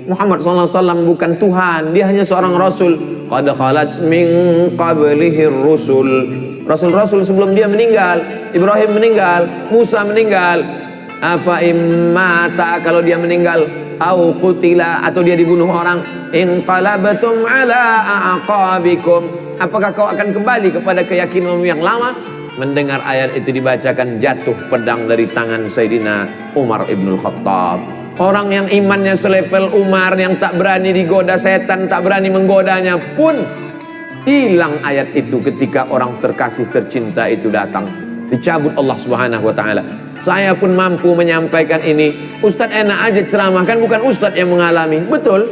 Muhammad SAW bukan Tuhan, dia hanya seorang Rasul. Qad khalat min qablihir rusul. Rasul-rasul sebelum dia meninggal, Ibrahim meninggal, Musa meninggal. Afa immata, kalau dia meninggal, au qutila, atau dia dibunuh orang, inqalabatum ala aqabikum, apakah kau akan kembali kepada keyakinanmu yang lama? Mendengar ayat itu dibacakan, jatuh pedang dari tangan Sayyidina Umar ibnul Khattab. Orang yang imannya selevel Umar, yang tak berani digoda setan, tak berani menggodanya pun hilang ayat itu ketika orang terkasih tercinta itu datang, dicabut Allah Subhanahu wa taala. Saya pun mampu menyampaikan ini. Ustadz enak aja ceramah, kan bukan ustadz yang mengalami. Betul,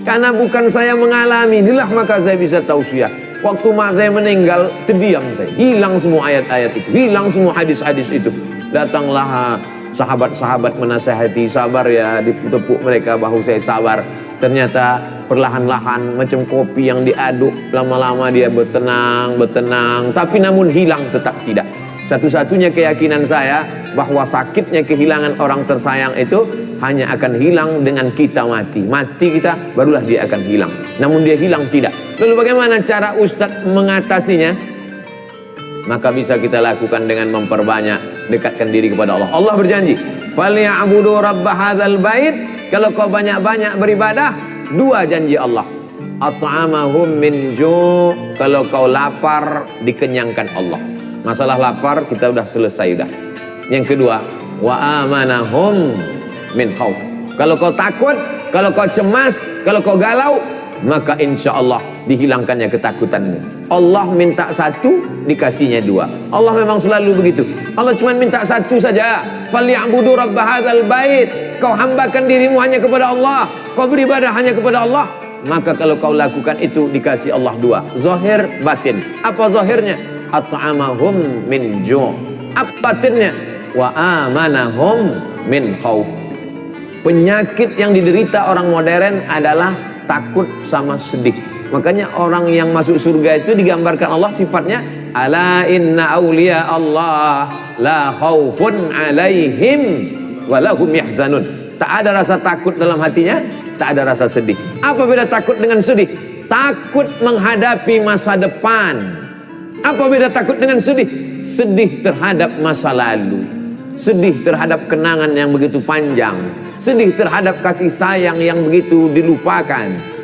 karena bukan saya mengalami, inilah maka saya bisa tausiah. Waktu mak saya meninggal, terdiam saya, hilang semua ayat-ayat itu, hilang semua hadis-hadis itu. Datanglah sahabat-sahabat menasihati, sabar ya, ditepuk mereka bahu saya, sabar. Ternyata perlahan-lahan macam kopi yang diaduk, lama-lama dia bertenang, tapi namun hilang tetap tidak. Satu-satunya keyakinan saya bahwa sakitnya kehilangan orang tersayang itu hanya akan hilang dengan kita mati. Mati kita, barulah dia akan hilang. Namun dia hilang tidak. Lalu bagaimana cara Ustadz mengatasinya? Maka bisa kita lakukan dengan memperbanyak dekatkan diri kepada Allah. Allah berjanji, "Falya'budu rabb hadzal bait." Kalau kau banyak-banyak beribadah, dua janji Allah. At'amahum min ju', kalau kau lapar dikenyangkan Allah. Masalah lapar kita udah selesai dah. Yang kedua, wa amanahum min khauf. Kalau kau takut, kalau kau cemas, kalau kau galau, maka insya Allah dihilangkannya ketakutanmu. Allah minta satu, dikasihnya dua. Allah memang selalu begitu. Allah cuma minta satu saja. Falya'budu rabb hadzal bait. Kau hambakan dirimu hanya kepada Allah, kau beribadah hanya kepada Allah. Maka kalau kau lakukan itu, dikasih Allah dua, zahir batin. Apa zahirnya? At'amahum min ju'. Apa batinnya? Wa amanahum min khauf. Penyakit yang diderita orang modern adalah takut sama sedih. Makanya orang yang masuk surga itu digambarkan Allah sifatnya, ala inna awliya Allah la khaufun alaihim walahum yahzanun. Tak ada rasa takut dalam hatinya, tak ada rasa sedih. Apa beda takut dengan sedih? Takut menghadapi masa depan. Apa beda takut dengan sedih? Sedih terhadap masa lalu, sedih terhadap kenangan yang begitu panjang, sedih terhadap kasih sayang yang begitu dilupakan.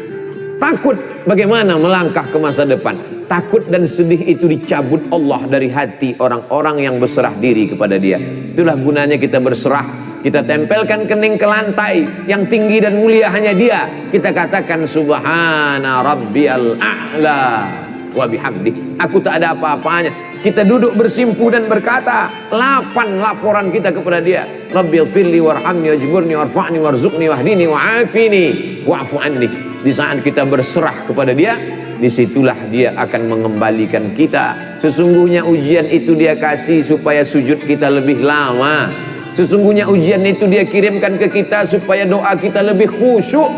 Takut bagaimana melangkah ke masa depan. Takut dan sedih itu dicabut Allah dari hati orang-orang yang berserah diri kepada dia. Itulah gunanya kita berserah. Kita tempelkan kening ke lantai, yang tinggi dan mulia hanya dia. Kita katakan subhana rabbiyal a'la wa bihamdi. Aku tak ada apa-apanya. Kita duduk bersimpu dan berkata 8 laporan kita kepada dia. Rabbighfirli warhamni wajburni warfa'ni warzuqni wahdini wa'afini wa'fu anni. Di saat kita berserah kepada dia, disitulah dia akan mengembalikan kita. Sesungguhnya ujian itu dia kasih supaya sujud kita lebih lama. Sesungguhnya ujian itu dia kirimkan ke kita supaya doa kita lebih khusyuk.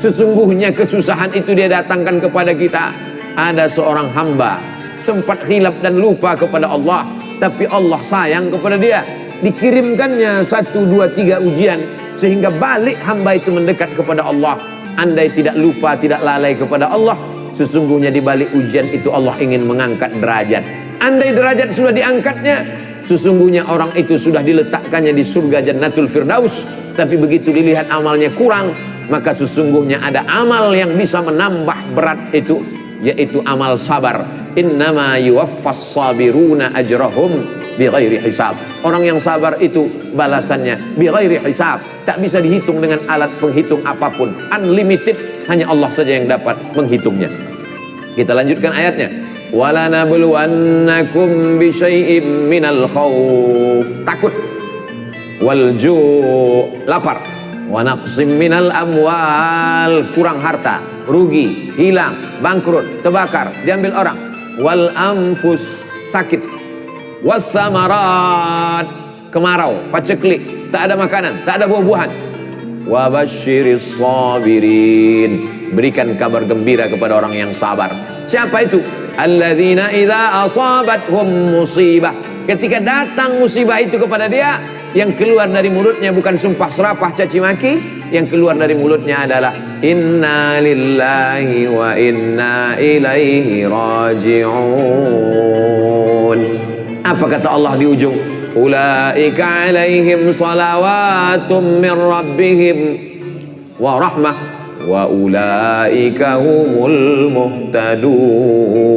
Sesungguhnya kesusahan itu dia datangkan kepada kita. Ada seorang hamba sempat khilaf dan lupa kepada Allah, tapi Allah sayang kepada dia. Dikirimkannya 1, 2, 3 ujian sehingga balik hamba itu mendekat kepada Allah. Andai tidak lupa, tidak lalai kepada Allah, sesungguhnya di balik ujian itu Allah ingin mengangkat derajat. Andai derajat sudah diangkatnya, sesungguhnya orang itu sudah diletakkannya di surga Jannatul Firdaus. Tapi begitu dilihat amalnya kurang, maka sesungguhnya ada amal yang bisa menambah berat itu, yaitu amal sabar. Innama yuwaffas sabiruna ajrahum bighairi hisab. Orang yang sabar itu balasannya bighairi hisab, tak bisa dihitung dengan alat penghitung apapun, unlimited, hanya Allah saja yang dapat menghitungnya. Kita lanjutkan ayatnya. Wala nabluwannakum bisyai'im minal khauf, takut, wal ju', lapar, wa naqsim minal amwal, kurang harta, rugi, hilang, bangkrut, terbakar, diambil orang, wal anfus, sakit, wassamarat, kemarau, paceklik, tak ada makanan, tak ada buah-buahan. Wa basyiris sabirin, berikan kabar gembira kepada orang yang sabar. Siapa itu? Alladzina idza asabathum musibah, ketika datang musibah itu kepada dia, yang keluar dari mulutnya bukan sumpah serapah caci maki, yang keluar dari mulutnya adalah inna lillahi wa inna ilaihi raji'un. Apa kata Allah di ujung? Ulaika alaihim salawatum min rabbihim wa rahmah wa ulaika humul muhtadun.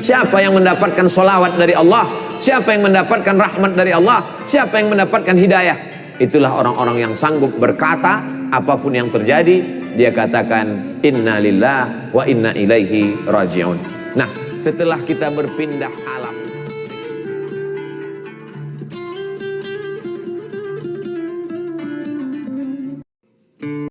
Siapa yang mendapatkan salawat dari Allah? Siapa yang mendapatkan rahmat dari Allah? Siapa yang mendapatkan hidayah? Itulah orang-orang yang sanggup berkata apapun yang terjadi, dia katakan inna lillah wa inna ilaihi raji'un. Nah, setelah kita berpindah alam